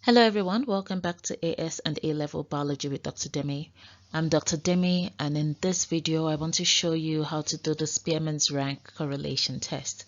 Hello everyone, welcome back to AS and A-Level Biology with Dr. Demi. I'm Dr. Demi, and in this video I want to show you how to do the Spearman's rank correlation test.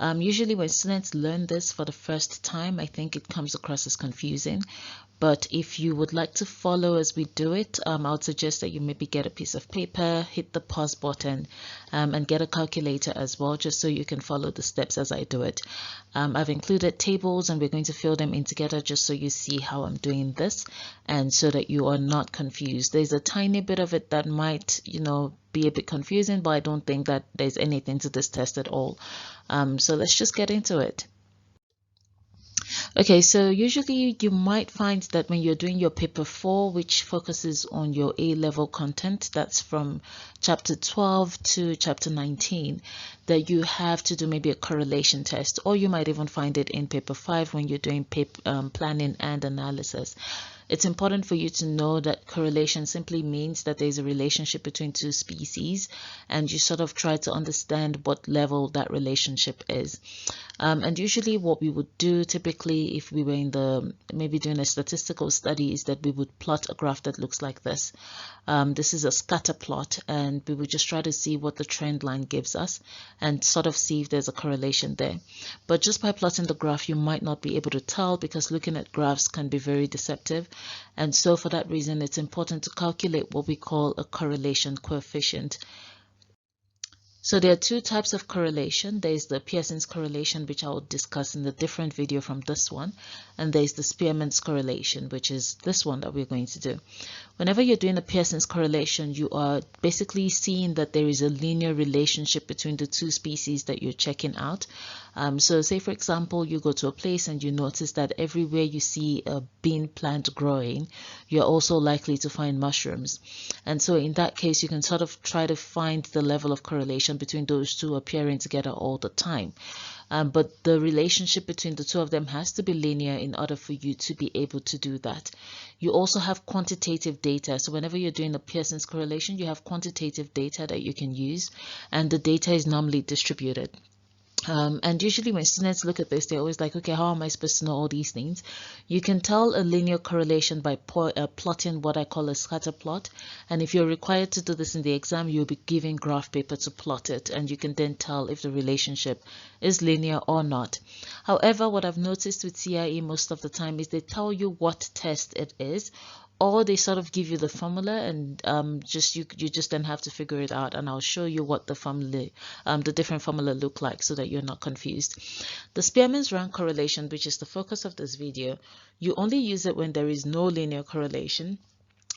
Usually when students learn this for the first time, I think it comes across as confusing. But if you would like to follow as we do it, I would suggest that you maybe get a piece of paper, hit the pause button, and get a calculator as well, just so you can follow the steps as I do it. I've included tables and we're going to fill them in together just so you see how I'm doing this and so that you are not confused. There's a tiny bit of it that might, be a bit confusing, but I don't think that there's anything to this test at all. So let's just get into it. Okay, so usually you might find that when you're doing your paper 4, which focuses on your A-level content, that's from chapter 12 to chapter 19, that you have to do maybe a correlation test, or you might even find it in paper 5 when you're doing paper, planning and analysis. It's important for you to know that correlation simply means that there's a relationship between two species, and you sort of try to understand what level that relationship is. And usually what we would do typically if we were in maybe doing a statistical study is that we would plot a graph that looks like this. This is a scatter plot, and we would just try to see what the trend line gives us and sort of see if there's a correlation there. But just by plotting the graph, you might not be able to tell, because looking at graphs can be very deceptive. And so for that reason, it's important to calculate what we call a correlation coefficient. So there are two types of correlation. There's the Pearson's correlation, which I will discuss in a different video from this one. And there's the Spearman's correlation, which is this one that we're going to do. Whenever you're doing a Pearson's correlation, you are basically seeing that there is a linear relationship between the two species that you're checking out. So say, for example, you go to a place and you notice that everywhere you see a bean plant growing, you're also likely to find mushrooms. And so in that case, you can sort of try to find the level of correlation between those two appearing together all the time. But the relationship between the two of them has to be linear in order for you to be able to do that. You also have quantitative data. So whenever you're doing a Pearson's correlation, you have quantitative data that you can use, and the data is normally distributed. And usually when students look at this, they're always like, okay, how am I supposed to know all these things? You can tell a linear correlation by plotting what I call a scatter plot. And if you're required to do this in the exam, you'll be given graph paper to plot it, and you can then tell if the relationship is linear or not. However, what I've noticed with CIE most of the time is they tell you what test it is, or they sort of give you the formula, and you just then have to figure it out, and I'll show you what the formula, the different formula look like so that you're not confused. The Spearman's rank correlation, which is the focus of this video, you only use it when there is no linear correlation.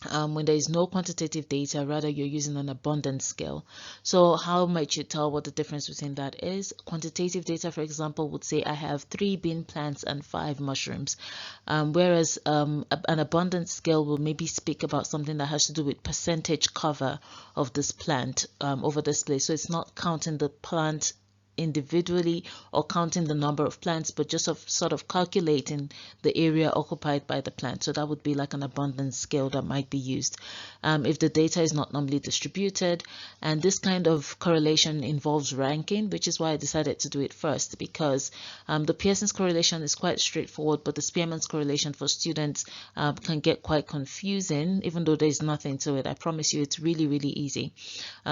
When there is no quantitative data, rather you're using an abundance scale. So how might you tell what the difference between that is? Quantitative data, for example, would say I have 3 bean plants and 5 mushrooms, whereas an abundance scale will maybe speak about something that has to do with percentage cover of this plant over this place. So it's not counting the plant individually or counting the number of plants, but just sort of calculating the area occupied by the plant. So that would be like an abundance scale that might be used if the data is not normally distributed. And this kind of correlation involves ranking, which is why I decided to do it first, because the Pearson's correlation is quite straightforward, but the Spearman's correlation for students can get quite confusing, even though there's nothing to it. I promise you it's really, really easy.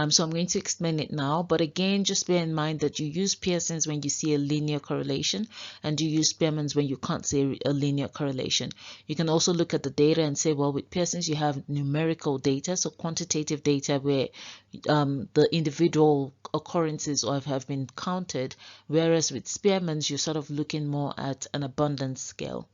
So I'm going to explain it now, but again, just bear in mind that you use Pearson's when you see a linear correlation, and you use Spearman's when you can't see a linear correlation. You can also look at the data and say, well, with Pearson's you have numerical data, so quantitative data where the individual occurrences have been counted, whereas with Spearman's you're sort of looking more at an abundance scale.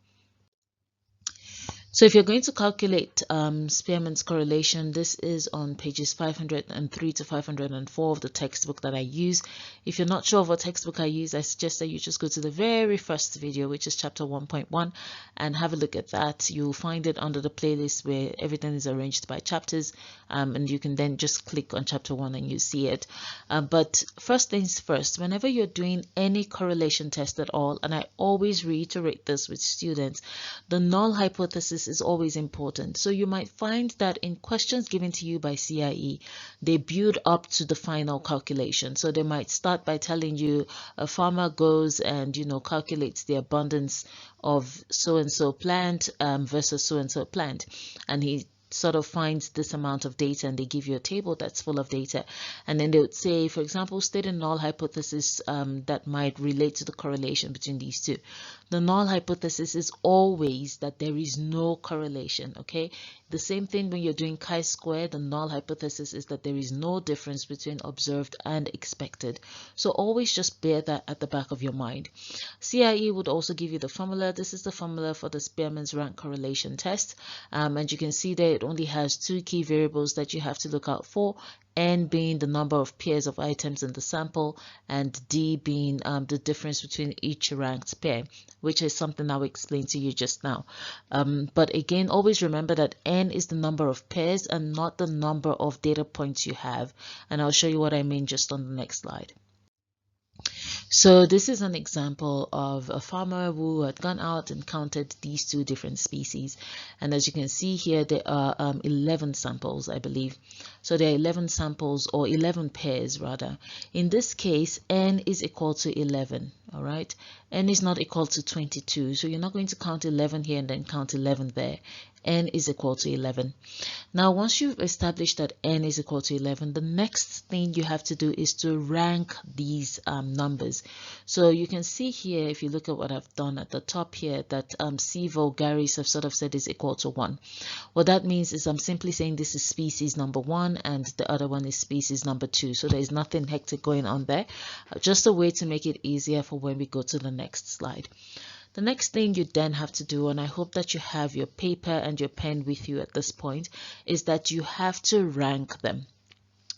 So if you're going to calculate Spearman's correlation, this is on pages 503 to 504 of the textbook that I use. If you're not sure of what textbook I use, I suggest that you just go to the very first video, which is chapter 1.1, and have a look at that. You'll find it under the playlist where everything is arranged by chapters, and you can then just click on chapter 1 and you see it. But first things first, whenever you're doing any correlation test at all, and I always reiterate this with students, the null hypothesis this is always important. So you might find that in questions given to you by CIE, they build up to the final calculation. So they might start by telling you a farmer goes and, calculates the abundance of so-and-so plant versus so-and-so plant. And he sort of finds this amount of data, and they give you a table that's full of data, and then they would say, for example, state a null hypothesis that might relate to the correlation between these two. The null hypothesis is always that there is no correlation. Okay, the same thing when you're doing chi-square. The null hypothesis is that there is no difference between observed and expected. So always just bear that at the back of your mind. CIE would also give you the formula. This is the formula for the Spearman's rank correlation test, and you can see there it only has two key variables that you have to look out for, n being the number of pairs of items in the sample, and d being the difference between each ranked pair, which is something I'll explain to you just now. But again, always remember that n is the number of pairs and not the number of data points you have, and I'll show you what I mean just on the next slide. So this is an example of a farmer who had gone out and counted these two different species, and as you can see here, there are 11 samples, I believe. So there are 11 samples, or 11 pairs rather. In this case, n is equal to 11. All right, n is not equal to 22, so you're not going to count 11 here and then count 11 there. N is equal to 11. Now, once you've established that n is equal to 11, the next thing you have to do is to rank these numbers. So you can see here, if you look at what I've done at the top here, that C vulgaris have sort of said is equal to 1. What that means is I'm simply saying this is species number 1 and the other one is species number 2. So there's nothing hectic going on there. Just a way to make it easier for when we go to the next slide. The next thing you then have to do, and I hope that you have your paper and your pen with you at this point, is that you have to rank them.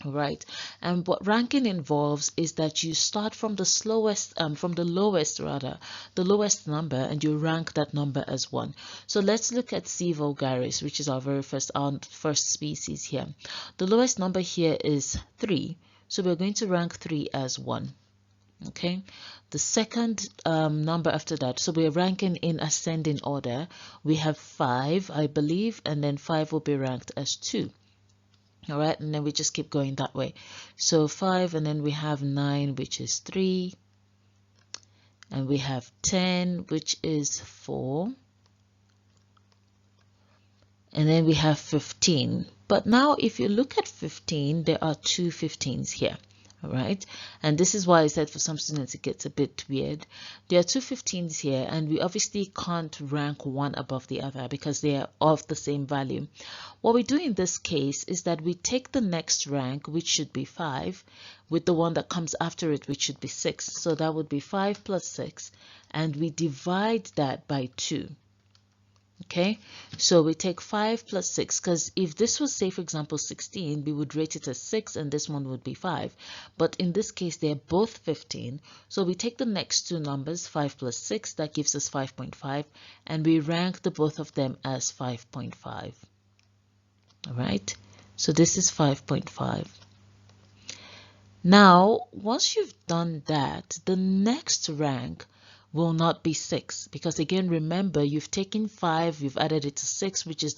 Right, and what ranking involves is that you start from the lowest number, and you rank that number as 1. So let's look at C vulgaris, which is our first species here. The lowest number here is 3, so we're going to rank 3 as 1. Okay, the second number after that, so we're ranking in ascending order. We have 5, I believe, and then 5 will be ranked as 2. All right, and then we just keep going that way. So 5, and then we have 9, which is 3, and we have 10, which is 4, and then we have 15. But now if you look at 15, there are 2 15s here. All right, and this is why I said for some students it gets a bit weird. There are 2 15s here, and we obviously can't rank one above the other because they are of the same value. What we do in this case is that we take the next rank, which should be 5, with the one that comes after it, which should be 6. So that would be 5 plus 6, and we divide that by 2. Okay, so we take 5 plus 6, because if this was, say, for example, 16, we would rate it as 6 and this one would be 5. But in this case, they're both 15. So we take the next two numbers, 5 plus 6, that gives us 5.5, and we rank the both of them as 5.5. All right, so this is 5.5. Now, once you've done that, the next rank will not be 6, because again, remember, you've taken 5, you've added it to 6, which is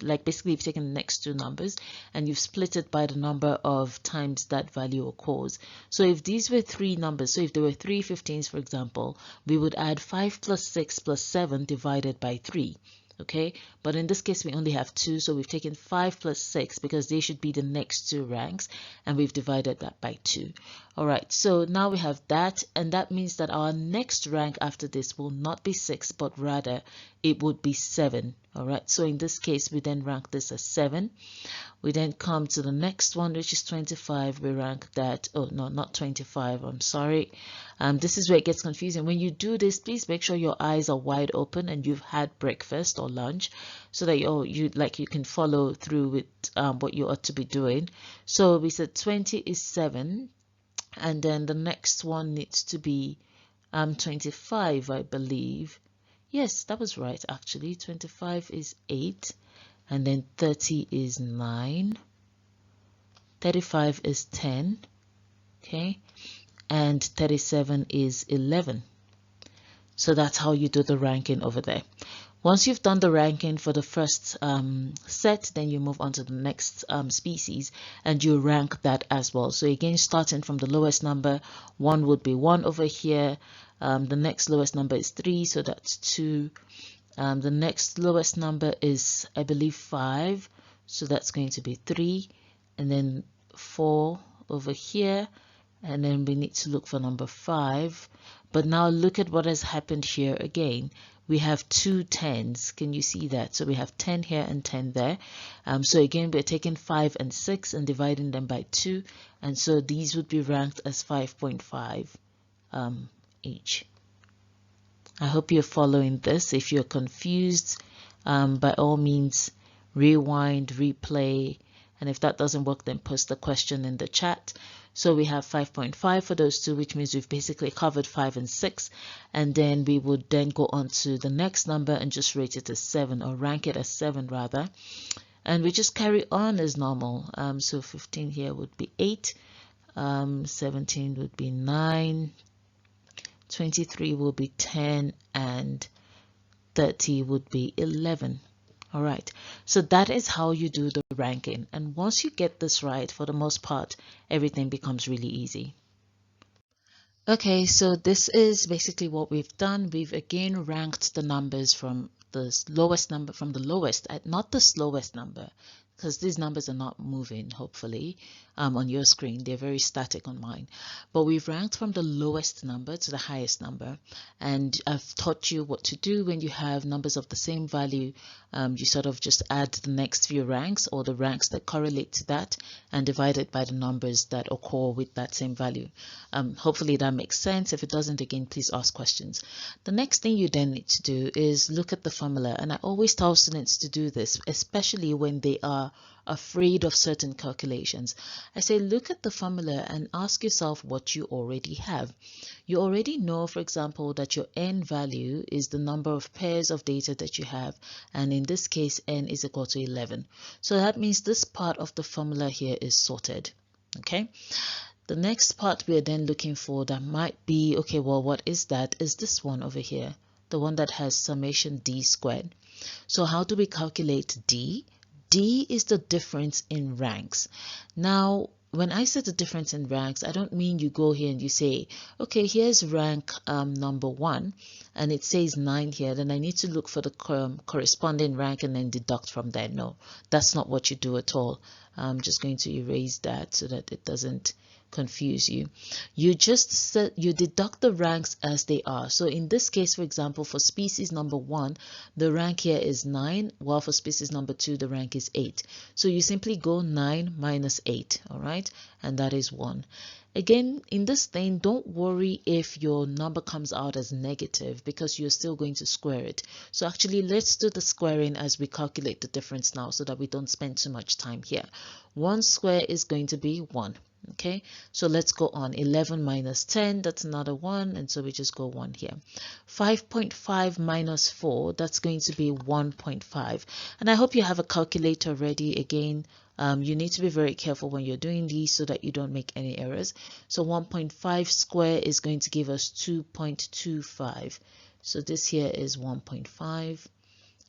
basically you've taken the next two numbers and you've split it by the number of times that value occurs. So if these were 3 numbers, so if there were 3 15s, for example, we would add 5 plus 6 plus 7 divided by 3. Okay, but in this case we only have 2, so we've taken 5 plus 6 because they should be the next 2 ranks, and we've divided that by 2. All right, so now we have that, and that means that our next rank after this will not be 6, but rather it would be 7. All right, so in this case we then rank this as 7. We then come to the next one, which is 25. We rank that, oh no, not 25, I'm sorry. This is where it gets confusing. When you do this, please make sure your eyes are wide open and you've had breakfast or lunch, so that you can follow through with what you ought to be doing. So we said 20 is 7, and then the next one needs to be 25, I believe. Yes, that was right, actually. 25 is 8, and then 30 is 9, 35 is 10, okay, and 37 is 11. So that's how you do the ranking over there. Once you've done the ranking for the first set, then you move on to the next species and you rank that as well. So again, starting from the lowest number, 1 would be 1 over here. The next lowest number is 3, so that's 2. The next lowest number is, I believe, 5, so that's going to be 3, and then 4 over here, and then we need to look for number 5. But now look at what has happened here again. We have 2 10s. Can you see that? So we have 10 here and 10 there. So again, we're taking 5 and 6 and dividing them by 2, and so these would be ranked as 5.5 each. I hope you're following this. If you're confused, by all means, rewind, replay, and if that doesn't work, then post the question in the chat. So we have 5.5 for those two, which means we've basically covered 5 and 6, and then we would then go on to the next number and just rate it as 7, or rank it as 7 rather, and we just carry on as normal. So 15 here would be 8, 17 would be 9, 23 will be 10, and 30 would be 11. All right, so that is how you do the ranking. And once you get this right, for the most part, everything becomes really easy. Okay, so this is basically what we've done. We've again ranked the numbers from the lowest number, from the lowest, not the slowest number, because these numbers are not moving, hopefully, on your screen. They're very static on mine. But we've ranked from the lowest number to the highest number. And I've taught you what to do when you have numbers of the same value. You sort of just add the next few ranks, or the ranks that correlate to that, and divide it by the numbers that occur with that same value. Hopefully that makes sense. If it doesn't, again, please ask questions. The next thing you then need to do is look at the formula. And I always tell students to do this, especially when they are afraid of certain calculations. I say, look at the formula and ask yourself what you already have. You already know, for example, that your n value is the number of pairs of data that you have, and in this case, n is equal to 11. So that means this part of the formula here is sorted. Okay. The next part we are then looking for that might be, okay, well, what is that? Is this one over here, the one that has summation d squared. So how do we calculate d? D is the difference in ranks. Now, when I say the difference in ranks, I don't mean you go here and you say, okay, here's rank number 1, and it says 9 here, then I need to look for the corresponding rank and then deduct from there. No, that's not what you do at all. I'm just going to erase that so that it doesn't confuse you. You just you deduct the ranks as they are. So in this case, for example, for species number 1, the rank here is 9, while for species number 2, the rank is 8. So you simply go 9 minus 8, all right, and that is 1. Again, in this thing, don't worry if your number comes out as negative, because you're still going to square it. So actually, let's do the squaring as we calculate the difference now, so that we don't spend too much time here. 1 square is going to be 1. Okay, so let's go on. 11 minus 10, that's another 1, and so we just go 1 here. 5.5 minus 4, that's going to be 1.5. And I hope you have a calculator ready. Again, you need to be very careful when you're doing these so that you don't make any errors. So 1.5 square is going to give us 2.25. So this here is 1.5,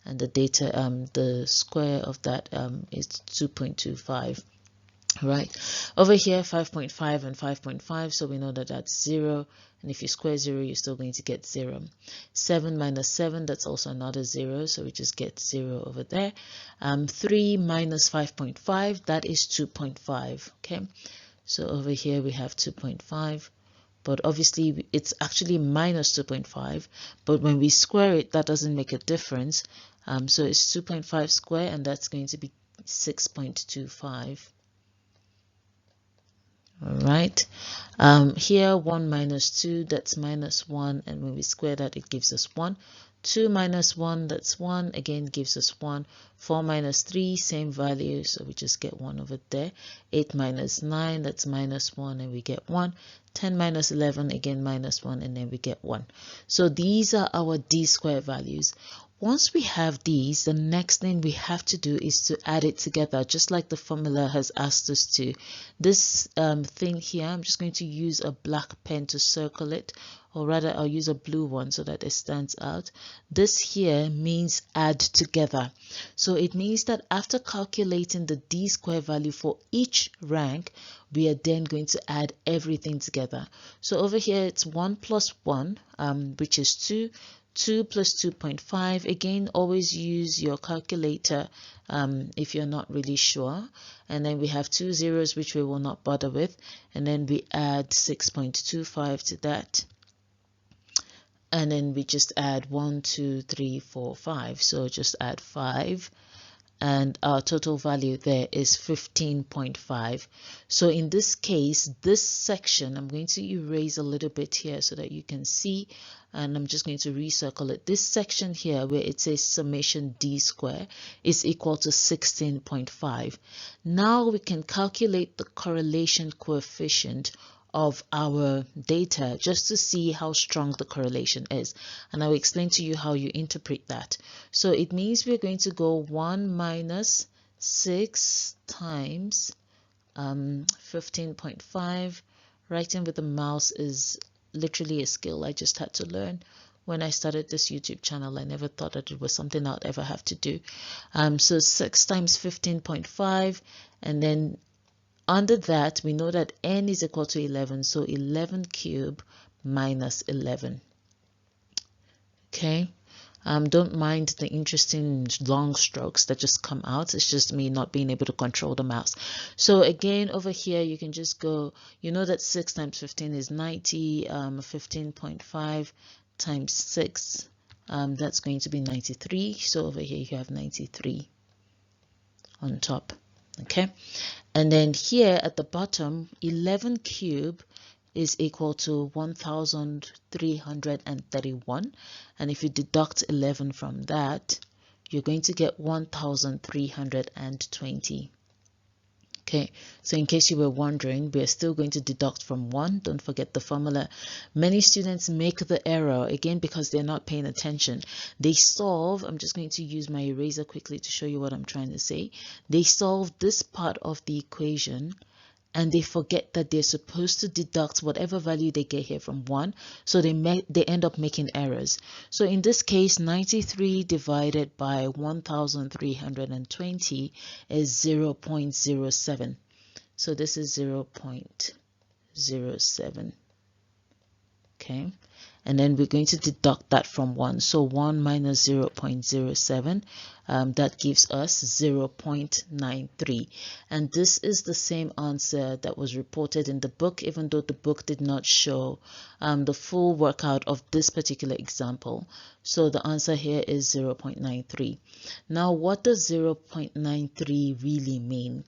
and the data, the square of that is 2.25. Right, over here 5.5 and 5.5, so we know that that's 0, and if you square 0, you're still going to get 0. 7 minus 7, that's also another 0, so we just get 0 over there. 3 minus 5.5, that is 2.5. Okay, so over here we have 2.5, but obviously it's actually minus 2.5, but when we square it, that doesn't make a difference. So it's 2.5 square, and that's going to be 6.25. All right, here 1 minus 2, that's minus 1, and when we square that, it gives us 1. 2 minus 1, that's 1, again gives us 1. 4 minus 3, same value, so we just get 1 over there. 8 minus 9, that's minus 1, and we get 1. 10 minus 11, again minus 1, and then we get 1. So these are our d square values. Once we have these, the next thing we have to do is to add it together, just like the formula has asked us to. This thing here, I'm just going to use a black pen to circle it or rather I'll use a blue one so that it stands out. This here means add together. So it means that after calculating the d-square value for each rank, we are then going to add everything together. So over here it's 1 plus 1, which is 2. 2 plus 2.5. Again, always use your calculator if you're not really sure. And then we have 2 zeros, which we will not bother with. And then we add 6.25 to that. And then we just add 1, 2, 3, 4, 5. So just add 5. And our total value there is 15.5. So in this case, this section, I'm going to erase a little bit here so that you can see, and I'm just going to recircle it. This section here where it says summation d square is equal to 16.5. Now we can calculate the correlation coefficient of our data just to see how strong the correlation is, and I will explain to you how you interpret that. So it means we're going to go 1 minus 6 times 15.5. Writing with the mouse is literally a skill I just had to learn. When I started this YouTube channel, I never thought that it was something I'd ever have to do. So 6 times 15.5, and then under that, we know that n is equal to 11, so 11 cube minus 11. Okay, don't mind the interesting long strokes that just come out. It's just me not being able to control the mouse. So again, over here, you can just go, you know that 6 times 15 is 90, 15.5 times 6, that's going to be 93. So over here, you have 93 on top. Okay, and then here at the bottom, 11 cube is equal to 1331, and if you deduct 11 from that, you're going to get 1320. Okay, so in case you were wondering, we are still going to deduct from 1. Don't forget the formula. Many students make the error, again, because they're not paying attention. They solve, I'm just going to use my eraser quickly to show you what I'm trying to say. They solve this part of the equation, and they forget that they're supposed to deduct whatever value they get here from 1, so they end up making errors. So in this case, 93 divided by 1320 is 0.07. So this is 0.07. Okay, and then we're going to deduct that from 1. So 1 minus 0.07, that gives us 0.93. And this is the same answer that was reported in the book, even though the book did not show the full workout of this particular example. So the answer here is 0.93. Now, what does 0.93 really mean?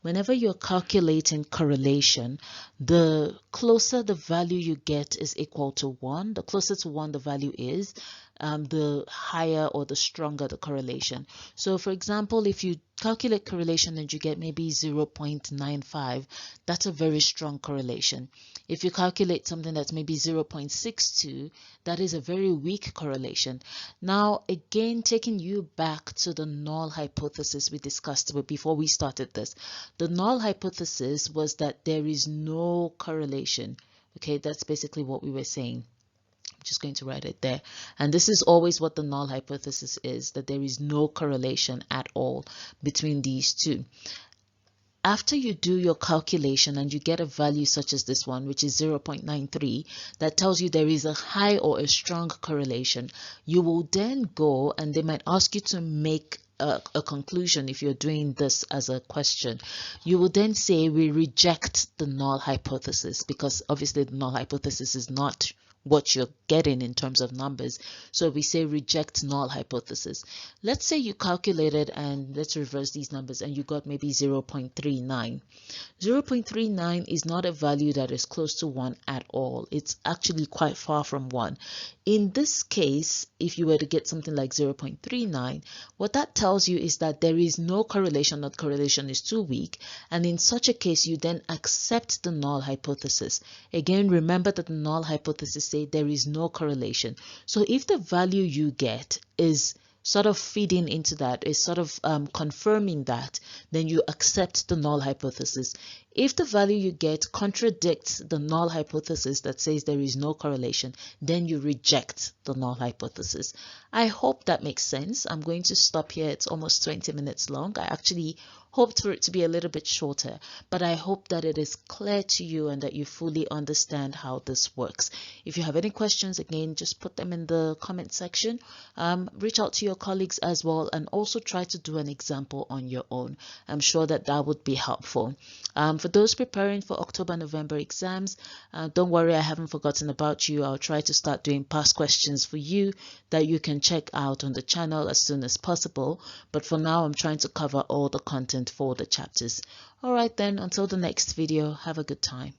Whenever you're calculating correlation, the closer the value you get is equal to 1. The closer to 1 the value is, the higher or the stronger the correlation. So for example, if you calculate correlation and you get maybe 0.95, that's a very strong correlation. If you calculate something that's maybe 0.62, that is a very weak correlation. Now, again, taking you back to the null hypothesis we discussed before we started this. The null hypothesis was that there is no correlation. Okay, that's basically what we were saying. I'm just going to write it there. And this is always what the null hypothesis is, that there is no correlation at all between these two. After you do your calculation and you get a value such as this one, which is 0.93, that tells you there is a high or a strong correlation, you will then go, and they might ask you to make a conclusion if you're doing this as a question. You will then say we reject the null hypothesis, because obviously the null hypothesis is not what you're getting in terms of numbers. So we say reject null hypothesis. Let's say you calculated, and let's reverse these numbers, and you got maybe 0.39. 0.39 is not a value that is close to 1 at all. It's actually quite far from 1. In this case, if you were to get something like 0.39, what that tells you is that there is no correlation, or correlation is too weak, and in such a case you then accept the null hypothesis. Again, remember that the null hypothesis says there is no correlation. So if the value you get is sort of feeding into that, is sort of confirming that, then you accept the null hypothesis. If the value you get contradicts the null hypothesis that says there is no correlation, then you reject the null hypothesis. I hope that makes sense. I'm going to stop here. It's almost 20 minutes long. I actually hoped for it to be a little bit shorter, but I hope that it is clear to you and that you fully understand how this works. If you have any questions, again, just put them in the comment section. Reach out to your colleagues as well, and also try to do an example on your own. I'm sure that that would be helpful. For those preparing for October-November exams, don't worry, I haven't forgotten about you. I'll try to start doing past questions for you that you can check out on the channel as soon as possible. But for now, I'm trying to cover all the content for the chapters. All right then, until the next video, have a good time.